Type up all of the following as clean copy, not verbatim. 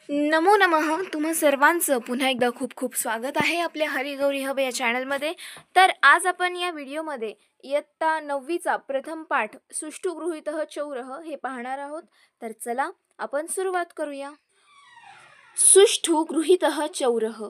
नमो नमः. तुम्हा सर्वांचं पुन्हा एकदा खूप खूप स्वागत आहे आपल्या हरिगौरी हब या चॅनलमध्ये. तर आज आपण या व्हिडिओमध्ये इयत्ता 9वीचा प्रथम पाठ सुष्ठु गृहीतः चौरः हे पाहणार आहोत. तर चला आपण सुरुवात करूया. सुष्ठु गृहीतः चौरः.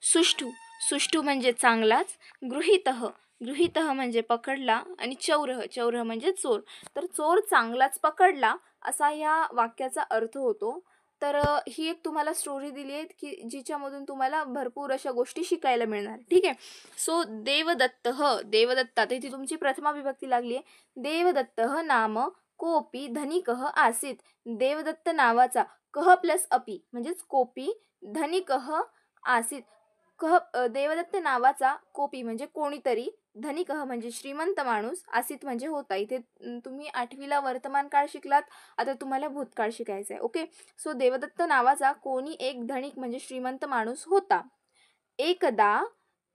सुष्ठु सुष्ठु म्हणजे चांगलाच, गृहीतः गृहीतः म्हणजे पकडला आणि चौरः चौरः म्हणजे चोर. तर चोर चांगलाच पकडला असा या वाक्याचा अर्थ होतो. तर ही एक तुम्हाला स्टोरी दिली आहे की जिच्यामधून तुम्हाला भरपूर अशा गोष्टी शिकायला मिळणार. ठीक आहे. सो देवदत्तः देवदत्ता इथे तुमची प्रथमा विभक्ती लागली आहे. देवदत्तः नाम कोपी धनिकः आसीत. देवदत्त नावाचा कह प्लस अपी म्हणजेच कोपी धनिकः आसीत. देवदत्त नावाचा कोपी म्हणजे कोणीतरी, धनिकः म्हणजे श्रीमंत माणूस, आसीत म्हणजे होता. इथे तुम्ही 8वीला वर्तमान काळ शिकलात, आता तुम्हाला भूतकाळ शिकायचं आहे. ओके. सो देवदत्त नावाचा कोणी एक धनिक म्हणजे श्रीमंत माणूस होता. एकदा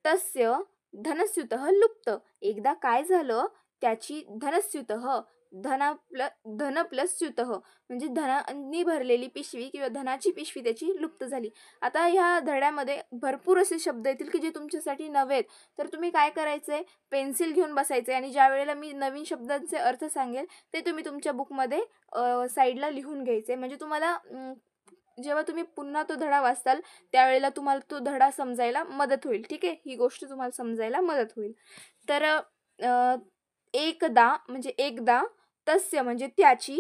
तस्य धनस्युतः लुप्त. एकदा काय झालं, त्याची धनस्युतः धन प्लस स्युतः म्हणजे धनांनी भरलेली पिशवी किंवा धनाची पिशवी त्याची लुप्त झाली. आता ह्या धड्यामध्ये भरपूर असे शब्द येतील की जे तुमच्यासाठी नवे आहेत. तर तुम्ही काय करायचंय, पेन्सिल घेऊन बसायचंय आणि ज्या वेळेला मी नवीन शब्दांचे अर्थ सांगेल ते तुम्ही तुमच्या बुकमध्ये साईडला लिहून घ्यायचे. म्हणजे तुम्हाला जेव्हा तुम्ही पुन्हा तो धडा वाचताल त्यावेळेला तुम्हाला तो धडा समजायला मदत होईल. ठीक आहे. ही गोष्ट तुम्हाला समजायला मदत होईल. तर एकदा म्हणजे एकदा, तस्य म्हणजे त्याची,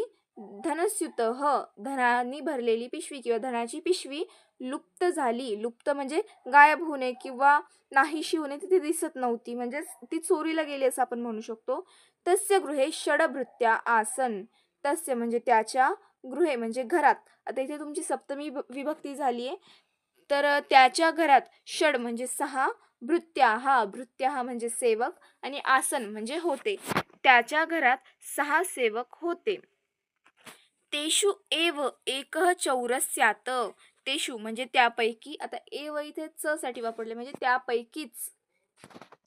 धनस्युतः धनानी भरलेली पिशवी किंवा धनाची पिशवी लुप्त झाली. लुप्त म्हणजे गायब होणे किंवा नाहीशी होणे, तिथे दिसत नव्हती म्हणजे ती चोरीला गेली असं आपण म्हणू शकतो. तस्य गृहे षडभृत्या आसन. तस्य म्हणजे त्याच्या, गृहे म्हणजे घरात. आता इथे तुमची सप्तमी विभक्ती झाली आहे. तर त्याच्या घरात षड म्हणजे 6, भृत्या म्हणजे सेवक आणि आसन म्हणजे होते. त्याच्या घरात 6 सेवक होते. तेषु एव एकः चौरस्यात. तेषु म्हणजे त्यापैकी, आता एव इथे च साठी वापरले म्हणजे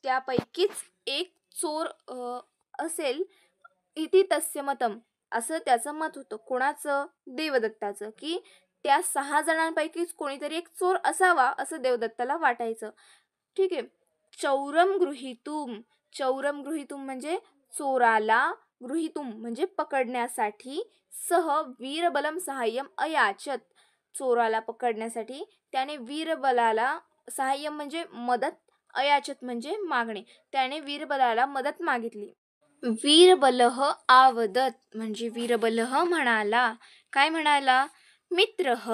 त्यापैकीच एक चोर असेल. इति तस्य मतम असं त्याचं मत होतं. कोणाचं? देवदत्ताचं. की त्या 6 जणांपैकीच कोणीतरी एक चोर असावा असं देवदत्ताला वाटायचं. ठीक आहे. चौरम गृहीतुम म्हणजे चोराला, गृहीतुम म्हणजे पकडण्यासाठी, सह वीरबलम सहाय्यम अयाचत. चोराला पकडण्यासाठी त्याने वीरबलाला, सहाय्यम म्हणजे मदत, अयाचत म्हणजे मागणे, त्याने वीरबलाला मदत मागितली. वीरबलः आवदत म्हणजे वीरबलः म्हणाला. काय म्हणाला? मित्रः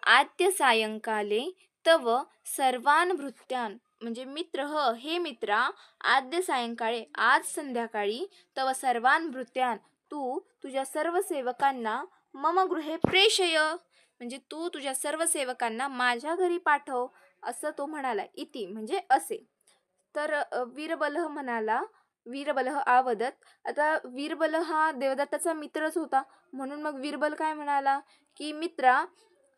आद्य सायंकाले तव सर्वान भृत्यान म्हणजे मित्रः हे मित्रा, आद्य सायंकाळे आज संध्याकाळी, तव सर्वान भृत्यान तू तुझ्या सर्व सेवकांना, मम गृहे प्रेषय म्हणजे तू तुझ्या सर्व सेवकांना माझ्या घरी पाठव असं तो म्हणाला. इति म्हणजे असे. तर वीरबलः म्हणाला, वीरबलः आवदत. आता वीरबल हा देवदत्ताचा मित्रच होता, म्हणून मग वीरबल काय म्हणाला की मित्रा,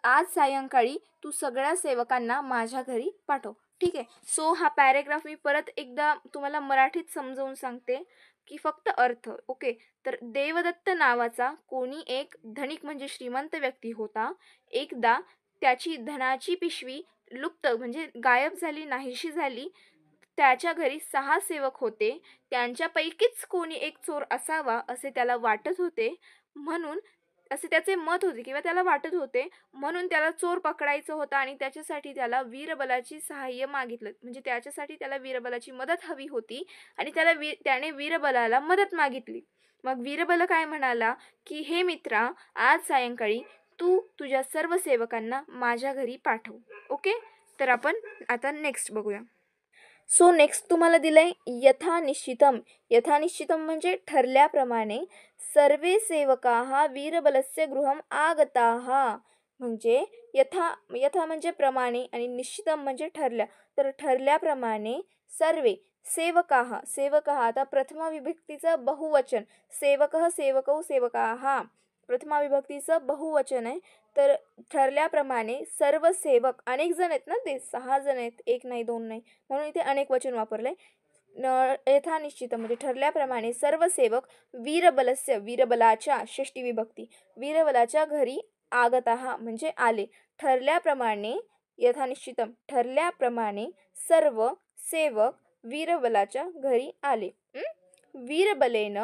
आज सायंकाळी तू सगळ्या सेवकांना माझ्या घरी पाठव. ठीक आहे. सो हा पॅरेग्राफ मी परत एकदा तुम्हाला मराठीत समजावून सांगते की फक्त अर्थ. ओके. तर देवदत्त नावाचा कोणी एक धनिक म्हणजे श्रीमंत व्यक्ती होता. एकदा त्याची धनाची पिशवी लुप्त म्हणजे गायब झाली, नाहीशी झाली. त्याच्या घरी 6 सेवक होते. त्यांच्यापैकीच कोणी एक चोर असावा असे त्याला वाटत होते. म्हणून असे त्याचे मत होते किंवा त्याला वाटत होते. म्हणून त्याला चोर पकडायचं होतं आणि त्याच्यासाठी त्याला वीरबलाची सहाय्य मागितलं. म्हणजे त्याच्यासाठी त्याला वीरबलाची मदत हवी होती आणि त्याने वीरबलाला मदत मागितली. मग वीरबल काय म्हणाला की हे मित्रा, आज सायंकाळी तू तुझ्या सर्व सेवकांना माझ्या घरी पाठव. ओके. तर आपण आता नेक्स्ट बघूया. सो नेक्स्ट तुम्हाला दिलंय यथानिश्चितम. यथानिश्चितम म्हणजे ठरल्याप्रमाणे. सर्वे सेवकाः वीरबलस्य गृहम आगताः म्हणजे यथा म्हणजे प्रमाणे आणि निश्चितम म्हणजे ठरल्या. तर ठरल्याप्रमाणे सर्वे सेवकाः आता प्रथमा विभक्तीचं बहुवचन, सेवकः सेवकौ सेवकाः प्रथमा विभक्तीचं बहुवचन आहे. तर ठरल्याप्रमाणे सर्व सेवक, अनेक जण आहेत ना, ते 6 जण आहेत, एक नाही दोन नाही, म्हणून इथे अनेक वचन वापरलंय. यथानिश्चित म्हणजे ठरल्याप्रमाणे सर्व सेवक वीरबलाच्या षष्टी विभक्ती वीरबलाच्या घरी आगतः म्हणजे आले. ठरल्याप्रमाणे यथानिश्चितम ठरल्याप्रमाणे सर्व सेवक वीरबलाच्या घरी आले. वीरबलेन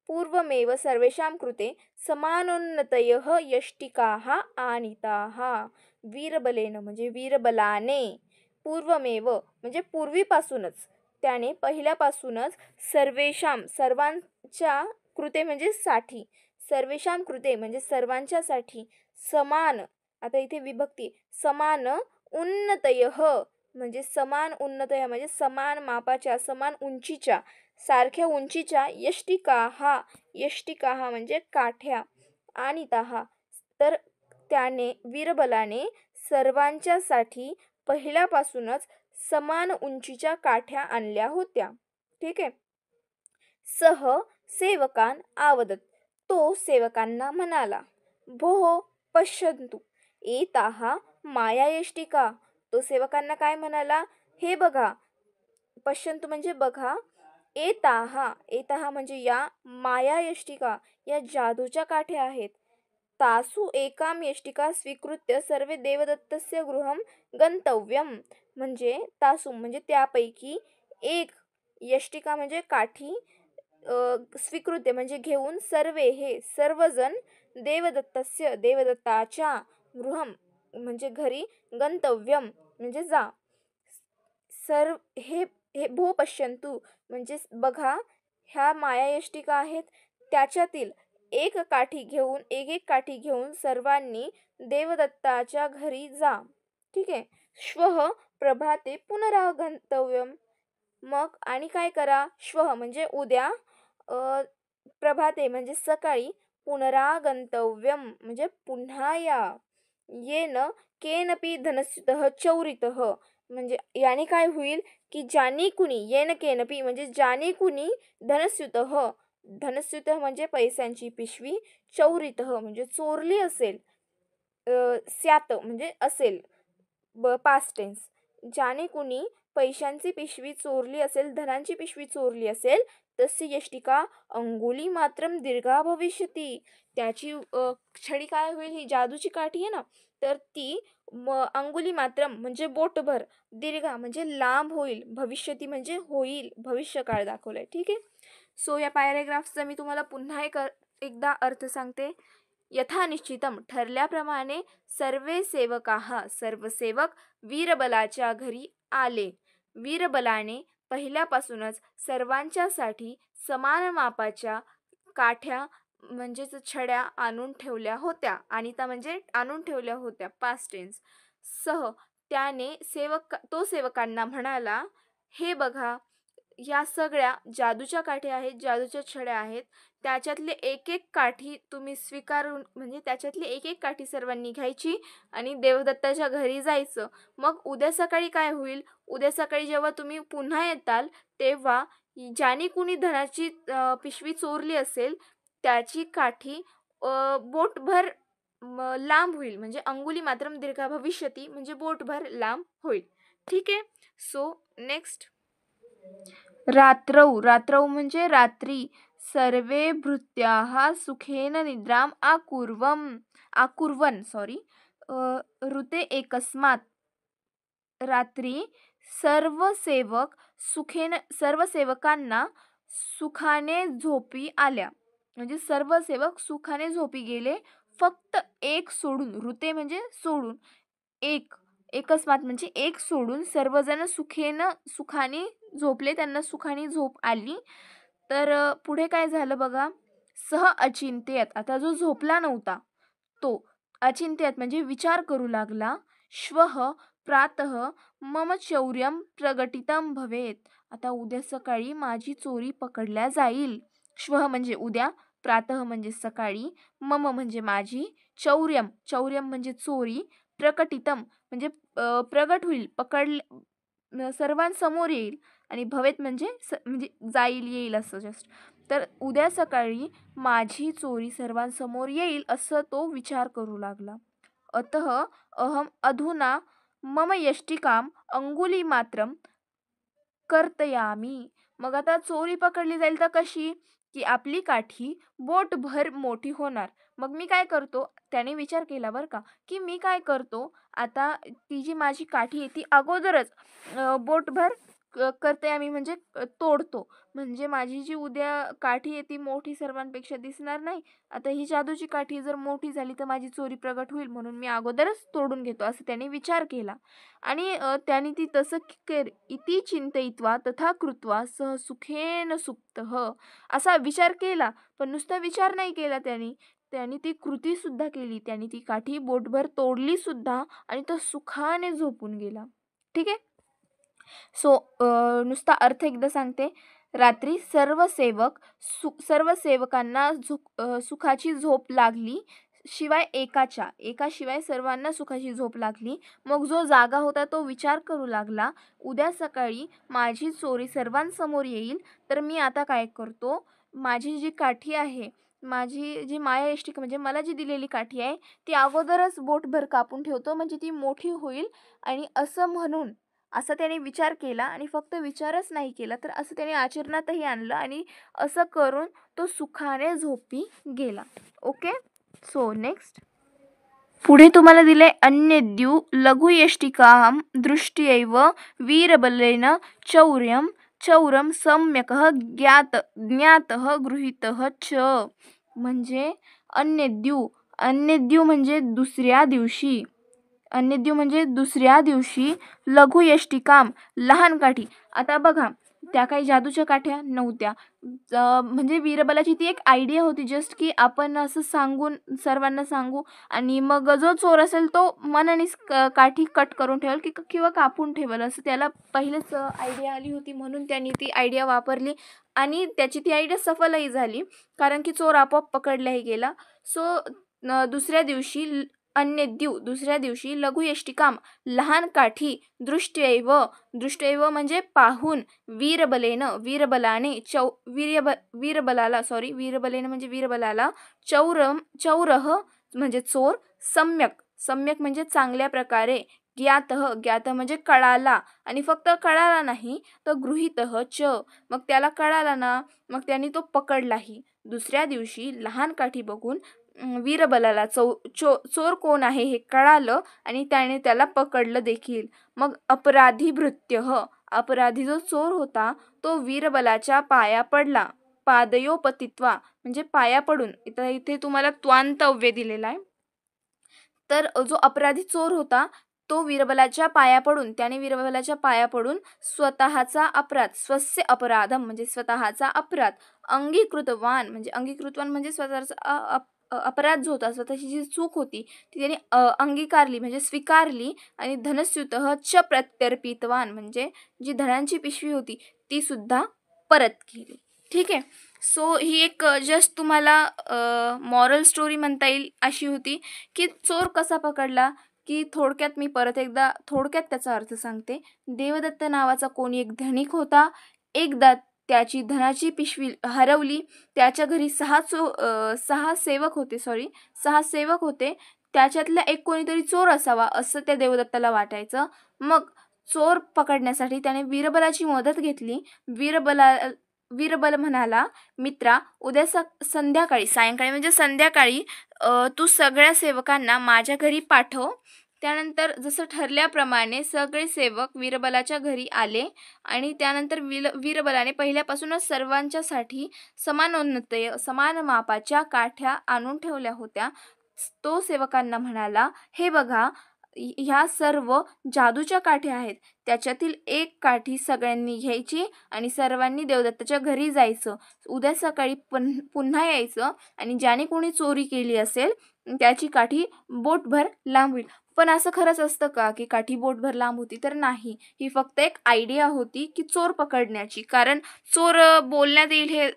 पूर्वमेव सर्वेषां कृते समानोन्नतयः यष्टिकाः आनीताः. वीरबलेन म्हणजे वीरबलाने, पूर्वमेव म्हणजे पूर्वीपासूनच, त्याने पहिल्यापासूनच सर्वांच्या कृते म्हणजे साठी, सर्वेषां कृते म्हणजे सर्वांच्यासाठी, समान, आता इथे विभक्ती, समान उन्नतयः म्हणजे समान उन्नतय म्हणजे समान मापाच्या, समान उंचीच्या, सारख्या उंचीच्या, यष्टिकाहा म्हणजे काठ्या, आनिताहा तर त्याने वीरबलाने सर्वांच्यासाठी पहिल्यापासूनच समान उंचीच्या काठ्या आणल्या होत्या. ठीक आहे. सह सेवकान आवदत, तो सेवकांना म्हणाला, भोः पश्यन्तु एताः मायायष्टिका. तो सेवकांना काय म्हणाला, हे बघा, पश्यन्तु म्हणजे बघा, एताः म्हणजे या, मायायष्टिका या जादूच्या काठ्या आहेत. तासु एकाम यष्टिका स्वीकृत्य सर्वे देवदत्तस्य गृहं गंतव्यम. म्हणजे तासु म्हणजे त्यापैकी एक, यष्टिका म्हणजे काठी, स्वीकृत्य म्हणजे घेऊन, सर्वे हे सर्वजण, देवदत्ताच्या, गृहम म्हणजे घरी, गंतव्यम म्हणजे जा. सर्व हे हे भो पश्यंतु म्हणजे बघा, ह्या मायायष्टिका आहेत, त्याच्यातील एक एक काठी घेऊन सर्वांनी देवदत्ताच्या घरी जा. ठीक आहे. श्वः प्रभाते पुनरागंतव्यम. मग आणि काय करा, श्वः म्हणजे उद्या, प्रभाते म्हणजे सकाळी, पुनरागंतव्यम म्हणजे पुन्हा या. येन केनपि धनस्युतः चौरितः म्हणजे याने काय होईल की ज्याने कुणी, येन केनपि म्हणजे ज्याने कुणी, धनस्युत म्हणजे पैशांची पिशवी, चौरितः म्हणजे चोरली असेल, स्यात म्हणजे असेल, पास्ट टेन्स, ज्याने कुणी पैशांची पिशवी चोरली असेल, धनांची पिशवी चोरली असेल, तस्य यष्टिका अंगुली मात्रम दीर्घा भविष्यती. त्याची छडी काय होईल, ही जादूची काठी आहे ना, तर ती अंगुली मात्रम म्हणजे बोटभर, दीर्घा म्हणजे लांब होईल, भविष्यती म्हणजे होईल, भविष्यकाळ दाखवलाय. ठीक आहे. सो या पॅरेग्राफचा मी तुम्हाला पुन्हा एकदा अर्थ सांगते. यथानिश्चितम ठरल्याप्रमाणे सर्व सेवक वीरबलाच्या घरी आले. वीरबलाने पहिल्यापासूनच सर्वांच्यासाठी समान मापाच्या काठ्या म्हणजेच छड्या आणून ठेवल्या होत्या. अनिता म्हणजे आणून ठेवल्या होत्या, पास्ट टेन्स. त्याने तो सेवकांना म्हणाला, हे बघा, या सगळ्या जादूच्या काठ्या आहेत, जादूच्या छड्या आहेत, त्याच्यातले एक एक काठी तुम्ही स्वीकारून म्हणजे त्याच्यातली एक एक काठी सर्वांनी घ्यायची आणि देवदत्ताच्या घरी जायचं. मग उद्या सकाळी काय होईल, उद्या सकाळी जेव्हा तुम्ही पुन्हा येताल, तेव्हा ज्याने कुणी धनाची पिशवी चोरली असेल, त्याची काठी बोटभर लांब होईल, म्हणजे अंगुली मात्रम दीर्घा भविष्यती म्हणजे बोटभर लांब होईल. ठीक आहे. सो नेक्स्ट, रात्रौ म्हणजे रात्री, सर्वे भृत्याः सुखेन निद्राम आकुर्वन ऋते एकस्मात. रात्री सर्व सेवकांना सुखाने झोपी आल्या, म्हणजे सर्व सेवक सुखाने झोपी गेले, फक्त एक सोडून, ऋते म्हणजे सोडून, एकस्मात म्हणजे एक सोडून सर्वजण सुखाने झोपले, त्यांना सुखाने झोप आली. तर पुढे काय झालं बघा, सह अचिंत्यत, आता जो झोपला नव्हता तो अचिंत्यत म्हणजे विचार करू लागला. श्वः प्रातः मम चौर्यम प्रगटितम भवेत. आता उद्या सकाळी माझी चोरी पकडल्या जाईल. श्वः म्हणजे उद्या, प्रातः म्हणजे सकाळी, मम म्हणजे माझी, चौर्यम म्हणजे चोरी, प्रकटितम म्हणजे प्रगट होईल, सर्वांसमोर येईल, आणि भवेत म्हणजे येईल असं जस्ट. तर उद्या सकाळी माझी चोरी सर्वांसमोर येईल असं तो विचार करू लागला. अतः अहम अधुना मम यष्टिकाम अंगुली मात्रम कर्तयामी. मग आता चोरी पकडली जाईल तर कशी, की आपली काठी बोटभर मोठी होणार, मग मी काय करतो, त्याने विचार केला बरं का, की मी काय करतो, आता ती जी माझी काठी आहे ती अगोदरच बोटभर करते आम्ही, म्हणजे तोडतो. म्हणजे माझी जी उद्या काठी आहे ती मोठी सर्वांपेक्षा दिसणार नाही. आता ही जादूची काठी जर मोठी झाली तर माझी चोरी प्रगट होईल, म्हणून मी अगोदरच तोडून घेतो, असं त्याने विचार केला. आणि त्याने ती तसं इति चिंतयित्वा तथा कृत्वा सह सुखेन सुप्तः असा विचार केला. पण नुसता विचार नाही केला त्याने, त्याने ती कृती सुद्धा केली. त्याने ती काठी बोटभर तोडली सुद्धा आणि तो सुखाने झोपून गेला. ठीक आहे. सो नुसता अर्थ एकदा सांगते. रात्री सर्व सेवकांना सुखाची झोप लागली, शिवाय एकाशिवाय सर्वांना सुखाची झोप लागली. मग जो जागा होता तो विचार करू लागला, उद्या सकाळी माझी चोरी सर्वांसमोर येईल, तर मी आता काय करतो, माझी जी काठी आहे, माझी जी माया इष्टिका म्हणजे मला जी दिलेली काठी आहे, ती अगोदरच बोटभर कापून ठेवतो, म्हणजे ती मोठी होईल. आणि असं म्हणून असा त्याने विचार केला, आणि फक्त विचारच नाही केला, तर असं त्याने आचरणातही आणलं, आणि असं करून तो सुखाने झोपी गेला. ओके. सो नेक्स्ट पुढे तुम्हाला दिले अन्यद्यू लघुयष्टिकां दृष्ट्यैव वीरबलेन चौरम सम्यकः ज्ञातः गृहीतः च. म्हणजे अन्यद्यू म्हणजे दुसऱ्या दिवशी लघुयष्टिकाम लहान काठी. आता बघा, त्या काही जादूच्या काठ्या नव्हत्या. म्हणजे वीरबलाची ती एक आयडिया होती जस्ट, की आपण असं सांगून सर्वांना सांगू, आणि मग जो चोर असेल तो मनानेच काठी कट करून ठेवेल किंवा कापून ठेवेल, असं त्याला पहिलेच आयडिया आली होती, म्हणून त्यांनी ती आयडिया वापरली. आणि त्याची ती आयडिया सफलही झाली, कारण की चोर आपोआप पकडलाही गेला. सो दुसऱ्या दिवशी लघुयष्टिकाम लहान काठी दृष्ट्यैव म्हणजे पाहून, वीरबलाने चौरः म्हणजे चोर, सम्यक म्हणजे चांगल्या प्रकारे, ज्ञात म्हणजे कळाला, आणि फक्त कळाला नाही तर गृहीतः च, मग त्याला कळाला ना, मग त्याने तो पकडलाही. दुसऱ्या दिवशी लहान काठी बघून वीरबलाला चोर कोण आहे हे कळालं, आणि त्याने त्याला पकडलं देखील. मग अपराधी जो चोर होता तो वीरबलाच्या पाया पडला. पादयोपतित्वा म्हणजे पाया पडून, इथे तुम्हाला त्वांतव्य दिलेला आहे. तर जो अपराधी चोर होता तो त्याने वीरबलाच्या पाया पडून स्वस्य अपराधम म्हणजे स्वतःचा अपराध, अंगीकृतवान म्हणजे स्वतःचा अपराध जो होता, स्वतःची जी चूक होती ती त्याने अंगीकारली म्हणजे स्वीकारली, आणि धनस्युतः च प्रत्यर्पितवान म्हणजे जी धनांची पिशवी होती ती सुद्धा परत केली. ठीक आहे. सो ही एक जस्ट तुम्हाला मॉरल स्टोरी म्हणता येईल अशी होती, की चोर कसा पकडला, की थोडक्यात मी परत एकदा थोडक्यात त्याचा अर्थ सांगते. देवदत्त नावाचा कोणी एक धनिक होता. एकदा त्याची धनाची पिशवी हरवली. त्याच्या घरी सहा सेवक होते. त्याच्यातला एक कोणीतरी चोर असावा असं त्या देवदत्ताला वाटायचं. मग चोर पकडण्यासाठी त्याने वीरबलाची मदत घेतली. वीरबल म्हणाला, मित्रा, उद्या सायंकाळी म्हणजे संध्याकाळी तू सगळ्या सेवकांना माझ्या घरी पाठव. त्यानंतर जसं ठरल्याप्रमाणे सगळे सेवक वीरबलाच्या घरी आले, आणि त्यानंतर वीरबलाने पहिल्यापासूनच सर्वांच्यासाठी समान मापाच्या काठ्या आणून ठेवल्या होत्या. तो सेवकांना म्हणाला, हे बघा, ह्या सर्व जादूच्या काठ्या आहेत. त्याच्यातील एक काठी सगळ्यांनी घ्यायची आणि सर्वांनी देवदत्ताच्या घरी जायचं. उद्या सकाळी पुन्हा यायचं, आणि ज्याने कोणी चोरी केली असेल त्याची काठी बोटभर लांब होईल. पण असं खरंच असतं का की काठी बोटभर लांब होती? तर नाही. ही फक्त एक आयडिया होती की चोर पकडण्याची, कारण चोर बोलण्यात येईल हे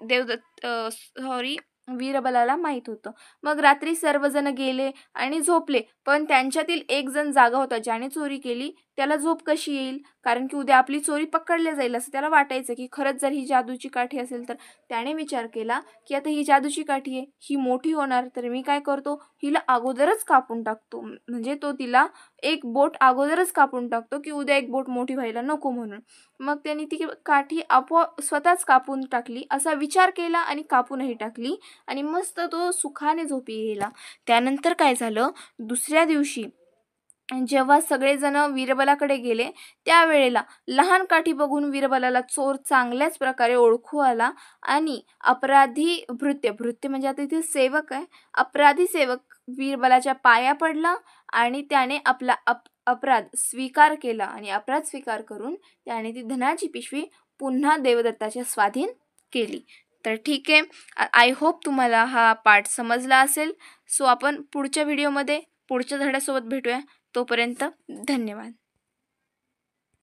वीरबलाला माहीत होतं. मग रात्री सर्वजण गेले आणि झोपले, पण त्यांच्यातील एक जण जागा होता. ज्याने चोरी केली त्याला झोप कशी येईल? कारण की उद्या आपली चोरी पकडली जाईल असं त्याला वाटायचं, की खरंच जर ही जादूची काठी असेल तर. त्याने विचार केला की आता ही जादूची काठी आहे, ही मोठी होणार, तर मी काय करतो, हिला अगोदरच कापून टाकतो, म्हणजे तो तिला एक बोट अगोदरच कापून टाकतो की उद्या एक बोट मोठी व्हायला नको म्हणून. मग त्याने ती काठी आपोआप स्वतःच कापून टाकली असा विचार केला आणि कापूनही टाकली आणि मस्त तो सुखाने झोपी गेला. त्यानंतर काय झालं, दुसऱ्या दिवशी जेव्हा सगळेजण वीरबलाकडे गेले त्यावेळेला लहान काठी बघून वीरबलाला चोर चांगल्याच प्रकारे ओळखू आला आणि अपराधी भृत्य म्हणजे आता इथे सेवक आहे, अपराधी सेवक वीरबलाच्या पाया पडला आणि त्याने आपला अपराध स्वीकार केला आणि अपराध स्वीकार करून त्याने ती धनाची पिशवी पुन्हा देवदत्ताच्या स्वाधीन केली. तर ठीक आहे, आय होप तुम्हाला हा पाठ समजला असेल. सो आपण पुढच्या व्हिडिओमध्ये पुढच्या धड्यासोबत भेटूया. तोपर्यंत धन्यवाद.